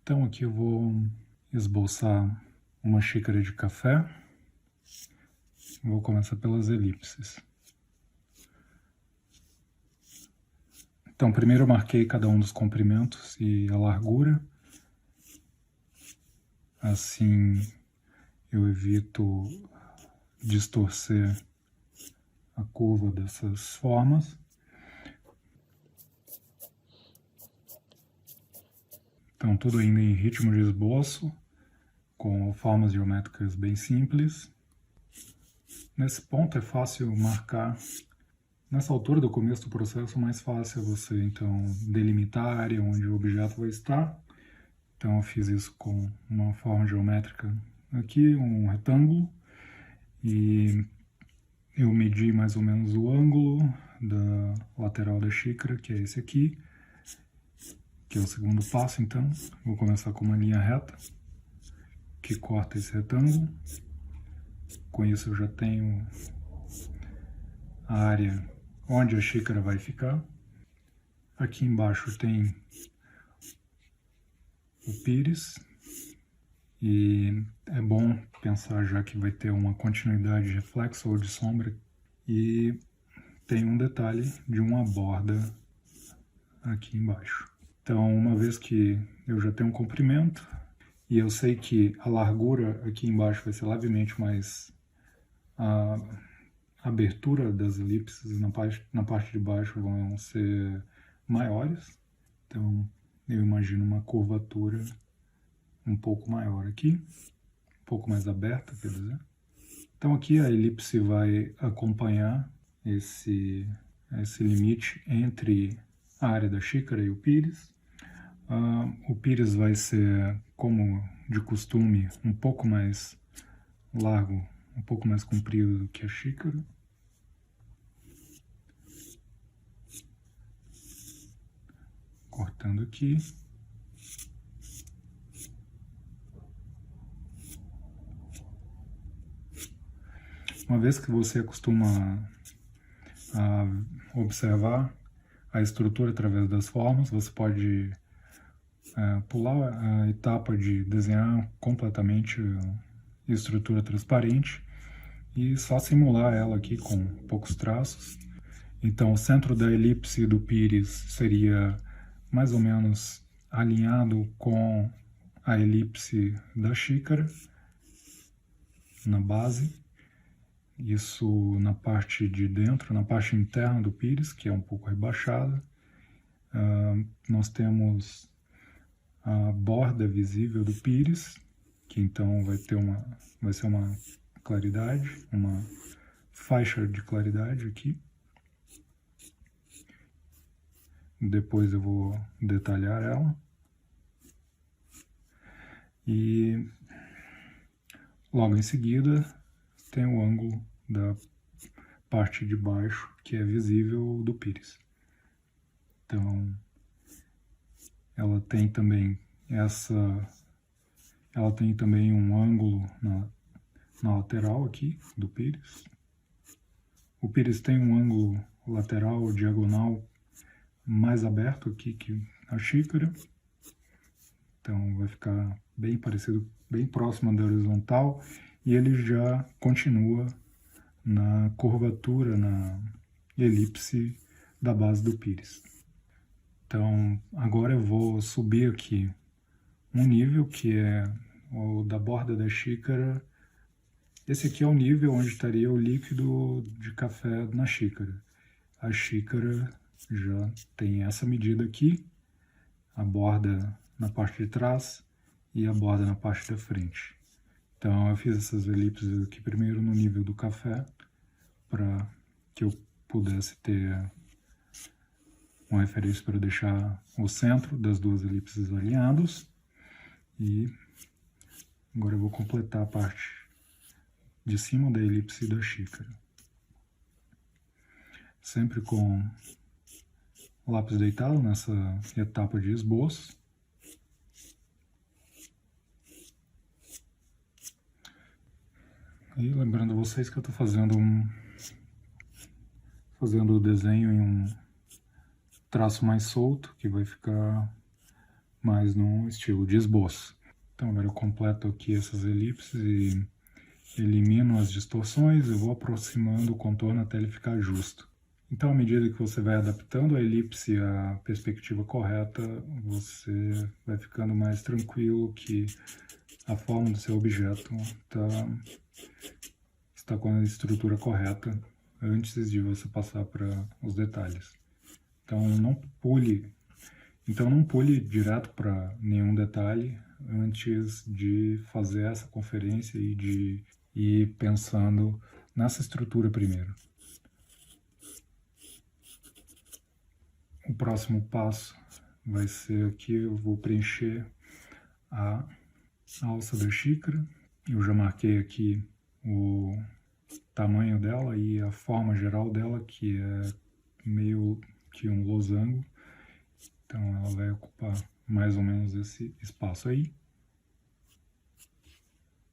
Então aqui eu vou esboçar uma xícara de café. Vou começar pelas elipses. Então primeiro eu marquei cada um dos comprimentos e a largura. Assim eu evito distorcer a curva dessas formas. Então tudo ainda em ritmo de esboço, com formas geométricas bem simples. Nesse ponto é fácil marcar. Nessa altura do começo do processo, mais fácil é você então delimitar a área onde o objeto vai estar. Então eu fiz isso com uma forma geométrica aqui, um retângulo, e eu medi mais ou menos o ângulo da lateral da xícara, que é esse aqui, que é o segundo passo. Então vou começar com uma linha reta que corta esse retângulo. Com isso eu já tenho a área onde a xícara vai ficar. Aqui embaixo tem o pires, e é bom pensar já que vai ter uma continuidade de reflexo ou de sombra, e tem um detalhe de uma borda aqui embaixo. Então, uma vez que eu já tenho um comprimento, e eu sei que a largura aqui embaixo vai ser levemente mais... A abertura das elipses na parte de baixo vão ser maiores, então eu imagino uma curvatura um pouco maior aqui, um pouco mais aberta, quer dizer. Então aqui a elipse vai acompanhar esse limite entre a área da xícara e o pires. O pires vai ser, como de costume, um pouco mais largo, um pouco mais comprido do que a xícara. Cortando aqui. Uma vez que você acostuma a observar a estrutura através das formas, você pode pular a etapa de desenhar completamente a estrutura transparente e só simular ela aqui com poucos traços. Então o centro da elipse do pires seria mais ou menos alinhado com a elipse da xícara na base. Isso na parte de dentro, na parte interna do pires, que é um pouco rebaixada. Nós temos a borda visível do pires, que então vai ser uma claridade, uma faixa de claridade aqui. Depois eu vou detalhar ela. E logo em seguida tem o ângulo da parte de baixo, que é visível do pires. Então ela tem também um ângulo na lateral aqui do pires. O pires tem um ângulo lateral diagonal mais aberto aqui que a xícara. Então vai ficar bem parecido, bem próximo da horizontal, e ele já continua na curvatura, na elipse da base do pires. Então agora eu vou subir aqui um nível, que é o da borda da xícara. Esse aqui é o nível onde estaria o líquido de café na xícara. A xícara já tem essa medida aqui, a borda na parte de trás e a borda na parte da frente. Então eu fiz essas elipses aqui primeiro no nível do café, para que eu pudesse ter uma referência para deixar o centro das duas elipses alinhados. E agora eu vou completar a parte de cima da elipse da xícara. Sempre com o lápis deitado nessa etapa de esboço. E lembrando vocês que eu estou fazendo o desenho em um traço mais solto, que vai ficar mas num estilo de esboço. Então agora eu completo aqui essas elipses e elimino as distorções e vou aproximando o contorno até ele ficar justo. Então, à medida que você vai adaptando a elipse à perspectiva correta, você vai ficando mais tranquilo que a forma do seu objeto está com a estrutura correta antes de você passar para os detalhes. Então não pule direto para nenhum detalhe antes de fazer essa conferência e de ir pensando nessa estrutura primeiro. O próximo passo vai ser aqui, eu vou preencher a alça da xícara. Eu já marquei aqui o tamanho dela e a forma geral dela, que é meio que um losango. Então ela vai ocupar mais ou menos esse espaço aí.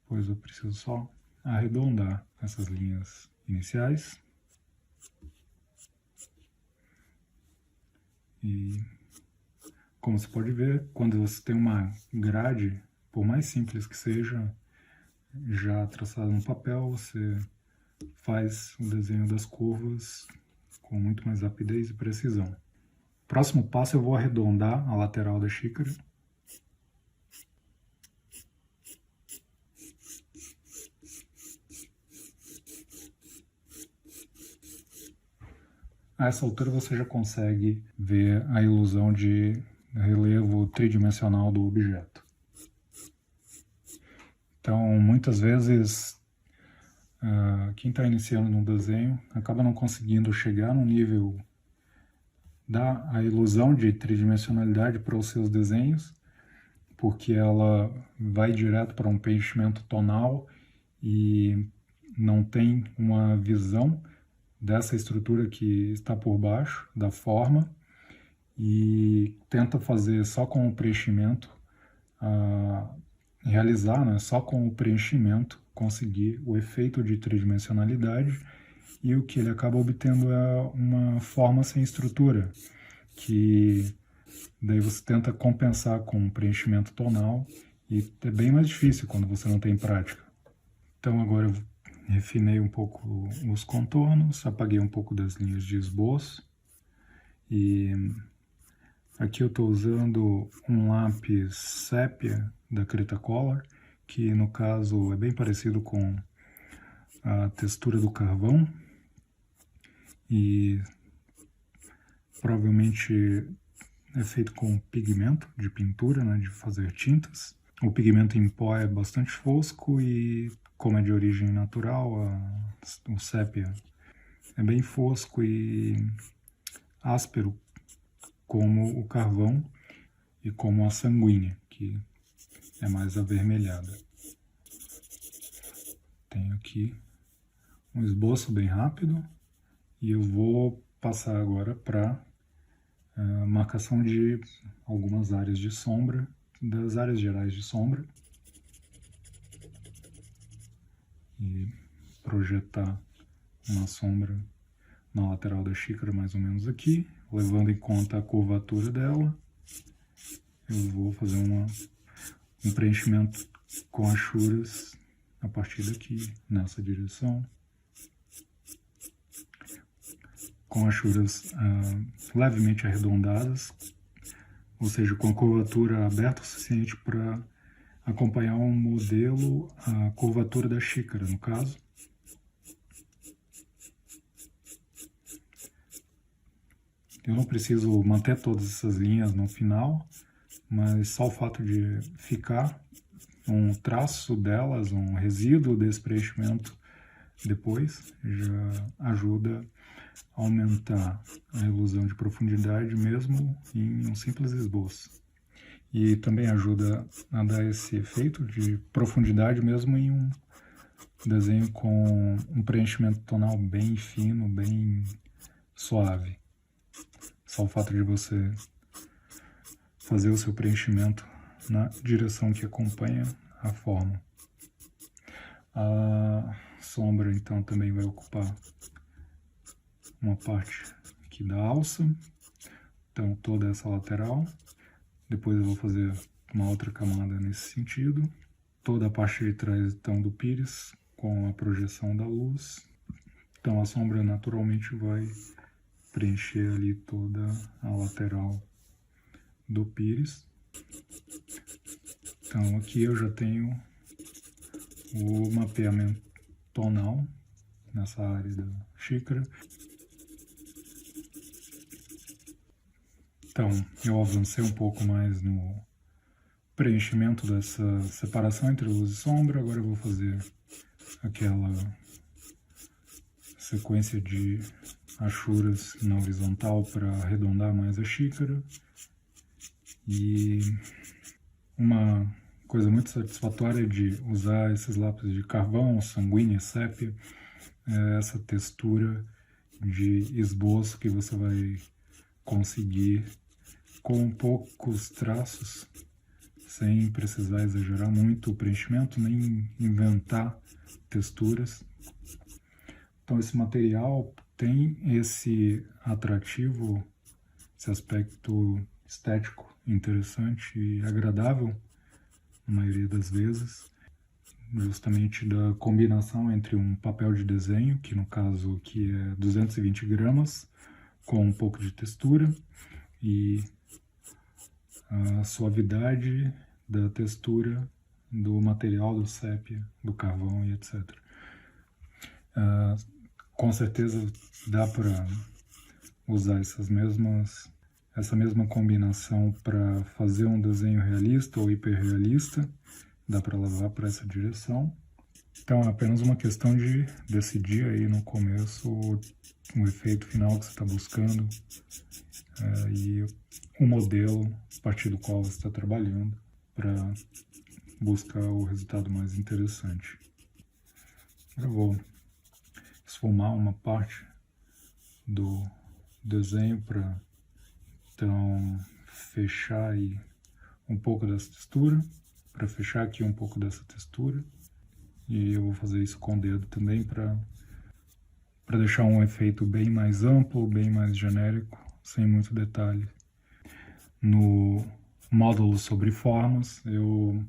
Depois eu preciso só arredondar essas linhas iniciais. E como você pode ver, quando você tem uma grade, por mais simples que seja, já traçada no papel, você faz o desenho das curvas com muito mais rapidez e precisão. Próximo passo, eu vou arredondar a lateral da xícara. A essa altura você já consegue ver a ilusão de relevo tridimensional do objeto. Então, muitas vezes, quem está iniciando no desenho acaba não conseguindo chegar no nível da ilusão de tridimensionalidade para os seus desenhos, porque ela vai direto para um preenchimento tonal e não tem uma visão dessa estrutura que está por baixo da forma e tenta fazer só com o preenchimento, realizar, né, só com o preenchimento, conseguir o efeito de tridimensionalidade, e o que ele acaba obtendo é uma forma sem estrutura, que daí você tenta compensar com um preenchimento tonal, e é bem mais difícil quando você não tem prática. Então agora eu refinei um pouco os contornos, apaguei um pouco das linhas de esboço, e aqui eu estou usando um lápis sépia da Cretacolor, que no caso é bem parecido com a textura do carvão, e provavelmente é feito com pigmento de pintura, né, de fazer tintas. O pigmento em pó é bastante fosco e, como é de origem natural, o sépia é bem fosco e áspero, como o carvão e como a sanguínea, que é mais avermelhada. Tenho aqui um esboço bem rápido e eu vou passar agora para marcação de algumas áreas de sombra, das áreas gerais de sombra, e projetar uma sombra na lateral da xícara, mais ou menos aqui, levando em conta a curvatura dela. Eu vou fazer um preenchimento com achuras a partir daqui, nessa direção, com achuras levemente arredondadas, ou seja, com a curvatura aberta o suficiente para acompanhar um modelo, a curvatura da xícara, no caso. Eu não preciso manter todas essas linhas no final, mas só o fato de ficar um traço delas, um resíduo desse preenchimento depois, já ajuda a aumentar a ilusão de profundidade mesmo em um simples esboço. E também ajuda a dar esse efeito de profundidade mesmo em um desenho com um preenchimento tonal bem fino, bem suave. Só o fato de você fazer o seu preenchimento na direção que acompanha a forma. A sombra, então, também vai ocupar uma parte aqui da alça, então toda essa lateral. Depois eu vou fazer uma outra camada nesse sentido. Toda a parte de trás, então, do pires, com a projeção da luz. Então, a sombra naturalmente vai preencher ali toda a lateral do pires. Então, aqui eu já tenho o mapeamento tonal nessa área da xícara. Então, eu avancei um pouco mais no preenchimento dessa separação entre luz e sombra. Agora eu vou fazer aquela sequência de achuras na horizontal para arredondar mais a xícara. E uma coisa muito satisfatória de usar esses lápis de carvão, sanguínea, sépia, é essa textura de esboço que você vai conseguir com poucos traços, sem precisar exagerar muito o preenchimento, nem inventar texturas. Então esse material tem esse atrativo, esse aspecto estético interessante e agradável, na maioria das vezes, justamente da combinação entre um papel de desenho, que no caso aqui é 220 gramas, com um pouco de textura, e a suavidade da textura do material, do sépia, do carvão e etc. Com certeza dá para usar essa mesma combinação para fazer um desenho realista ou hiperrealista, dá para levar para essa direção. Então é apenas uma questão de decidir aí no começo o efeito final que você está buscando e o modelo a partir do qual você está trabalhando para buscar o resultado mais interessante. Eu vou esfumar uma parte do desenho para então fechar aí um pouco dessa textura, para fechar aqui um pouco dessa textura, e eu vou fazer isso com o dedo também para deixar um efeito bem mais amplo, bem mais genérico, sem muito detalhe. No módulo sobre formas, eu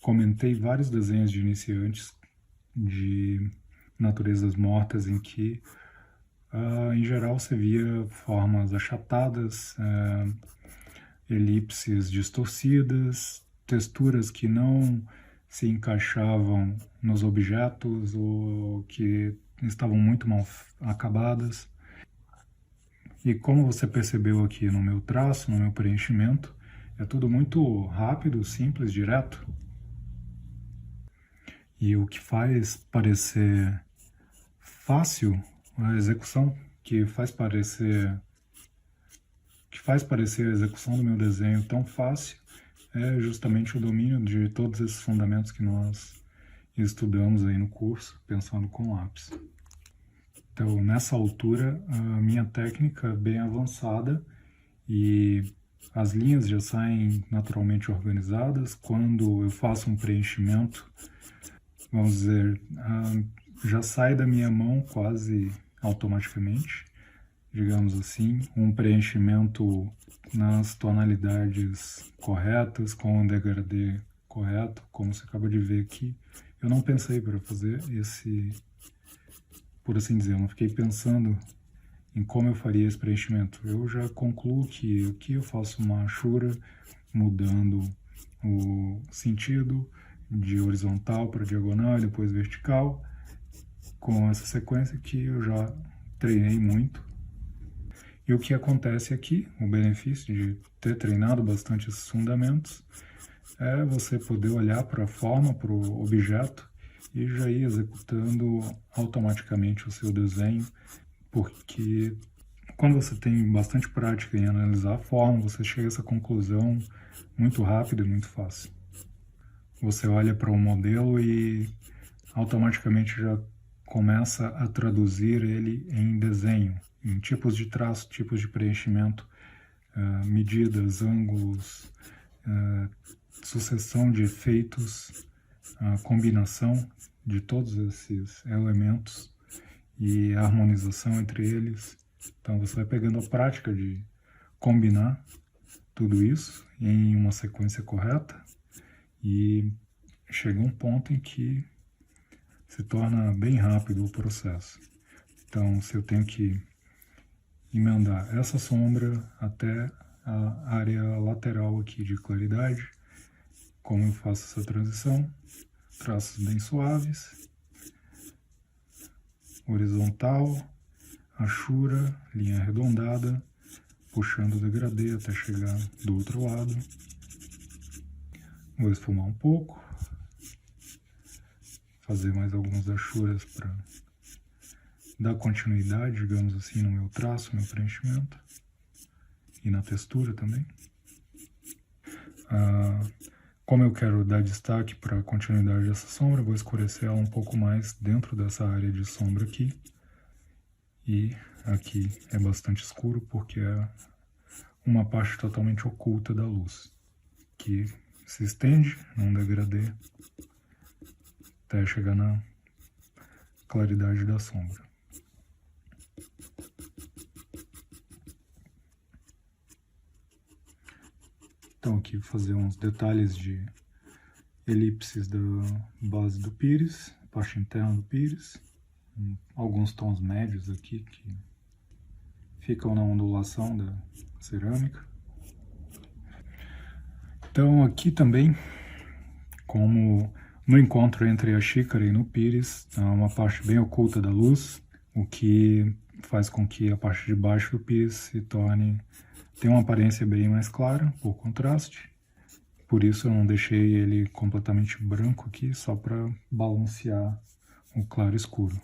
comentei vários desenhos de iniciantes de naturezas mortas em que em geral você via formas achatadas, elipses distorcidas, texturas que não se encaixavam nos objetos ou que estavam muito mal acabadas. E como você percebeu aqui no meu traço, no meu preenchimento, é tudo muito rápido, simples, direto. E o que faz parecer fácil, a execução que faz parecer a execução do meu desenho tão fácil é justamente o domínio de todos esses fundamentos que nós estudamos aí no curso, pensando com lápis. Então, nessa altura, a minha técnica é bem avançada e as linhas já saem naturalmente organizadas. Quando eu faço um preenchimento, vamos dizer, já sai da minha mão quase automaticamente, digamos assim, um preenchimento nas tonalidades corretas, com o degradê correto, como você acaba de ver aqui. Eu não pensei para fazer esse, por assim dizer, eu não fiquei pensando em como eu faria esse preenchimento. Eu já concluo que aqui eu faço uma achura mudando o sentido de horizontal para diagonal e depois vertical, com essa sequência que eu já treinei muito. E o que acontece aqui, o benefício de ter treinado bastante esses fundamentos, é você poder olhar para a forma, para o objeto e já ir executando automaticamente o seu desenho, porque quando você tem bastante prática em analisar a forma, você chega a essa conclusão muito rápido e muito fácil. Você olha para o modelo e automaticamente já começa a traduzir ele em desenho, em tipos de traço, tipos de preenchimento, medidas, ângulos, sucessão de efeitos, combinação de todos esses elementos e a harmonização entre eles. Então você vai pegando a prática de combinar tudo isso em uma sequência correta e chega um ponto em que se torna bem rápido o processo. Então, se eu tenho que emendar essa sombra até a área lateral aqui de claridade, como eu faço essa transição? Traços bem suaves, horizontal, hachura, linha arredondada, puxando o degradê até chegar do outro lado. Vou esfumar um pouco, fazer mais algumas hachuras para dar continuidade, digamos assim, no meu traço, no meu preenchimento e na textura também. Como eu quero dar destaque para a continuidade dessa sombra, vou escurecer ela um pouco mais dentro dessa área de sombra aqui. E aqui é bastante escuro porque é uma parte totalmente oculta da luz, que se estende num degradê até chegar na claridade da sombra. Então aqui vou fazer uns detalhes de elipses da base do pires, parte interna do pires, alguns tons médios aqui que ficam na ondulação da cerâmica. Então aqui também, como no encontro entre a xícara e no pires, há uma parte bem oculta da luz, o que faz com que a parte de baixo do pires se torne, tem uma aparência bem mais clara, por contraste. Por isso eu não deixei ele completamente branco aqui, só para balancear o claro e escuro.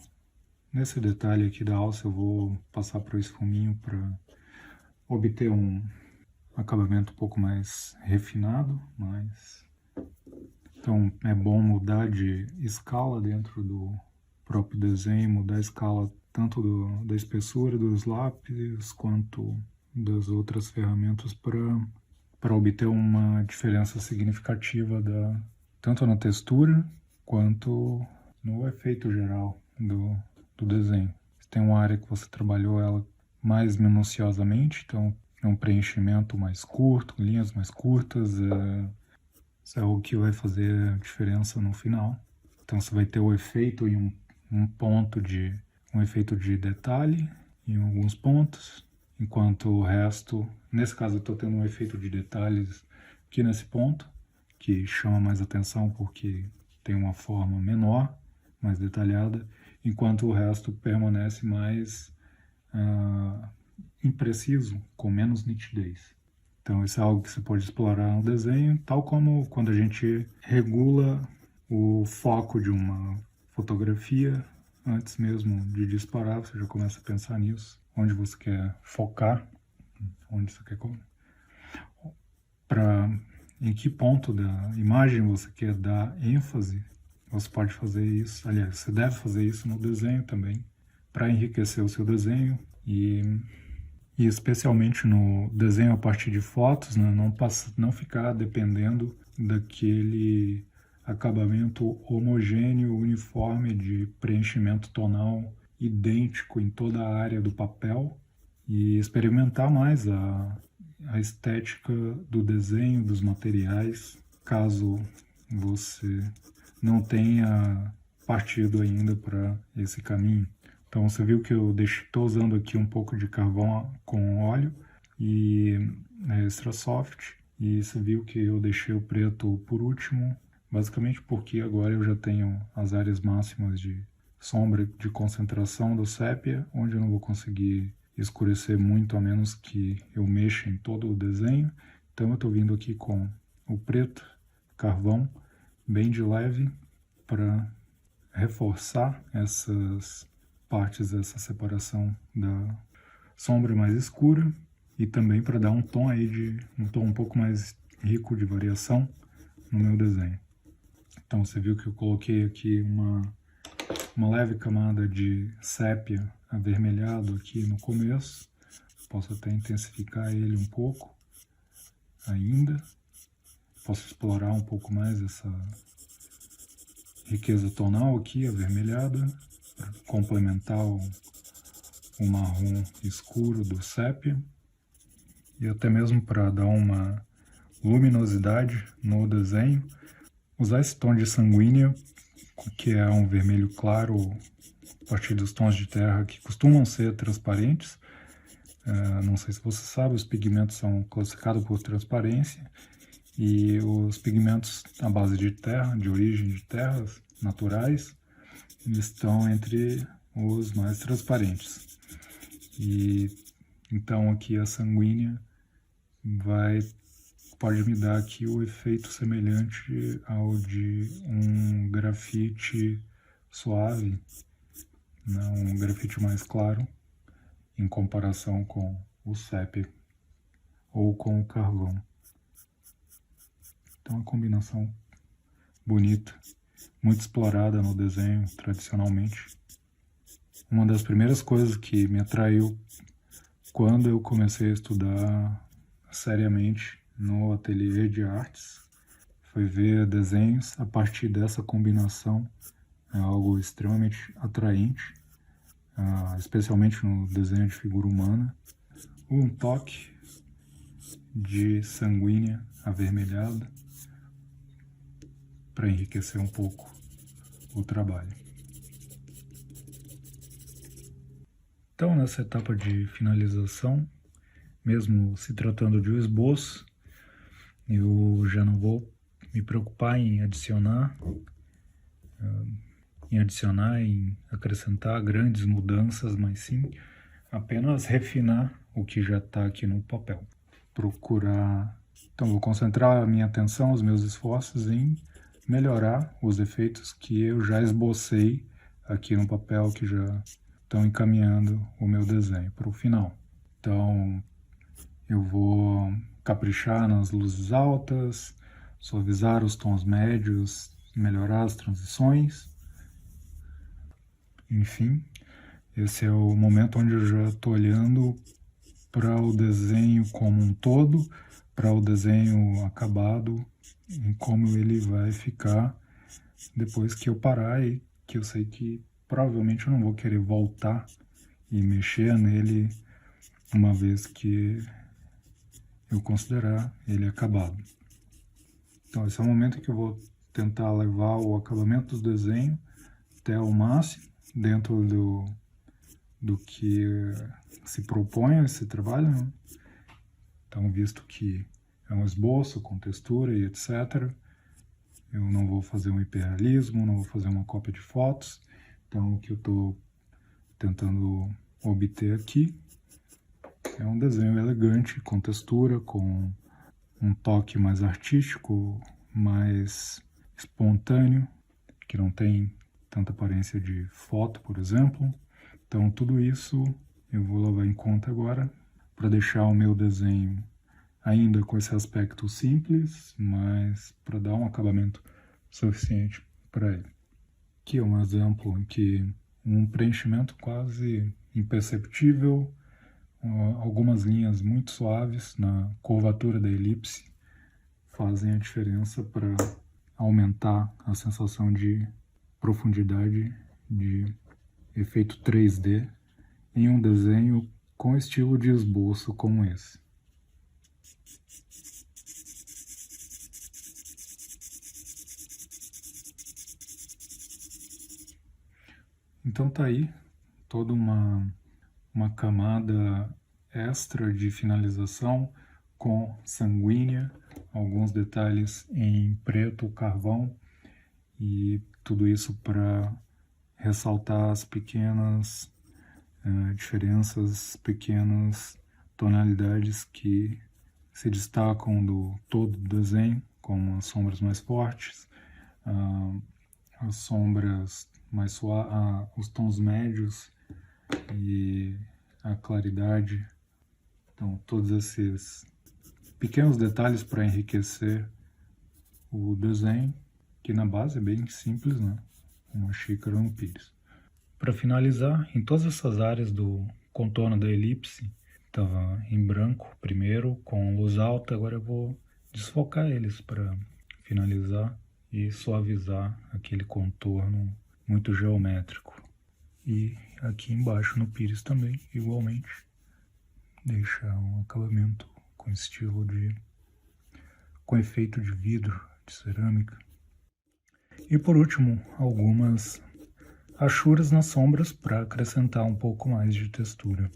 Nesse detalhe aqui da alça eu vou passar para o esfuminho para obter um acabamento um pouco mais refinado, então é bom mudar de escala dentro do próprio desenho, mudar a escala tanto da espessura dos lápis quanto das outras ferramentas para obter uma diferença significativa tanto na textura quanto no efeito geral do desenho. Tem uma área que você trabalhou ela mais minuciosamente, então é um preenchimento mais curto, linhas mais curtas, isso é algo que vai fazer diferença no final. Então você vai ter o efeito em um efeito de detalhe em alguns pontos, enquanto o resto, nesse caso eu estou tendo um efeito de detalhes aqui nesse ponto, que chama mais atenção porque tem uma forma menor, mais detalhada, enquanto o resto permanece mais impreciso, com menos nitidez. Então isso é algo que você pode explorar no desenho, tal como quando a gente regula o foco de uma fotografia, antes mesmo de disparar, você já começa a pensar nisso, onde você quer focar, onde você quer em que ponto da imagem você quer dar ênfase. Você pode fazer isso, aliás, você deve fazer isso no desenho também, para enriquecer o seu desenho e especialmente no desenho a partir de fotos, né, não ficar dependendo daquele acabamento homogêneo, uniforme de preenchimento tonal idêntico em toda a área do papel e experimentar mais a estética do desenho, dos materiais, caso você não tenha partido ainda para esse caminho. Então você viu que eu estou usando aqui um pouco de carvão com óleo e extra soft, e você viu que eu deixei o preto por último, basicamente porque agora eu já tenho as áreas máximas de sombra de concentração do sépia, onde eu não vou conseguir escurecer muito a menos que eu mexa em todo o desenho. Então eu estou vindo aqui com o preto, carvão, bem de leve, para reforçar essas partes dessa separação da sombra mais escura e também para dar um tom um tom um pouco mais rico de variação no meu desenho. Então você viu que eu coloquei aqui uma leve camada de sépia avermelhado aqui no começo. Posso até intensificar ele um pouco ainda. Posso explorar um pouco mais essa riqueza tonal aqui, avermelhada, para complementar o marrom escuro do sépia. e até mesmo para dar uma luminosidade no desenho, usar esse tom de sanguínea, que é um vermelho claro, a partir dos tons de terra que costumam ser transparentes. Não sei se você sabe, os pigmentos são classificados por transparência, e os pigmentos à base de terra, de origem de terras naturais, estão entre os mais transparentes. E então aqui a sanguínea pode me dar aqui o efeito semelhante ao de um grafite suave, né? Um grafite mais claro, em comparação com o sépia ou com o carvão. Então, uma combinação bonita, muito explorada no desenho tradicionalmente. Uma das primeiras coisas que me atraiu quando eu comecei a estudar seriamente no ateliê de artes foi ver desenhos a partir dessa combinação. É algo extremamente atraente, especialmente no desenho de figura humana. Um toque de sanguínea avermelhada para enriquecer um pouco o trabalho. Então, nessa etapa de finalização, mesmo se tratando de um esboço, eu já não vou me preocupar em adicionar, em acrescentar grandes mudanças, mas sim apenas refinar o que já está aqui no papel. Então, vou concentrar a minha atenção, os meus esforços em melhorar os efeitos que eu já esbocei aqui no papel, que já estão encaminhando o meu desenho para o final. Então, eu vou caprichar nas luzes altas, suavizar os tons médios, melhorar as transições. Enfim, esse é o momento onde eu já estou olhando para o desenho como um todo, para o desenho acabado, em como ele vai ficar depois que eu parar, e que eu sei que provavelmente eu não vou querer voltar e mexer nele uma vez que eu considerar ele acabado. Então esse é o momento que eu vou tentar levar o acabamento do desenho até o máximo, dentro do que se propõe esse trabalho, né? Então, visto que é um esboço com textura e etc., eu não vou fazer um hiperrealismo, não vou fazer uma cópia de fotos. Então, o que eu estou tentando obter aqui é um desenho elegante, com textura, com um toque mais artístico, mais espontâneo, que não tem tanta aparência de foto, por exemplo. Então, tudo isso eu vou levar em conta agora para deixar o meu desenho ainda com esse aspecto simples, mas para dar um acabamento suficiente para ele. Aqui é um exemplo em que um preenchimento quase imperceptível, algumas linhas muito suaves na curvatura da elipse fazem a diferença para aumentar a sensação de profundidade, de efeito 3D em um desenho com estilo de esboço como esse. Então tá aí toda uma camada extra de finalização com sanguínea, alguns detalhes em preto carvão, e tudo isso para ressaltar as pequenas diferenças, pequenas tonalidades que se destacam do todo do desenho, como as sombras mais fortes, as sombras mais suaves, os tons médios e a claridade. Então, todos esses pequenos detalhes para enriquecer o desenho, que na base é bem simples, né? Uma xícara no pires. Para finalizar, em todas essas áreas do contorno da elipse, estava em branco primeiro, com luz alta, agora eu vou desfocar eles para finalizar e suavizar aquele contorno muito geométrico. E aqui embaixo no pires também, igualmente, deixar um acabamento com estilo com efeito de vidro, de cerâmica. E por último, algumas achuras nas sombras para acrescentar um pouco mais de textura.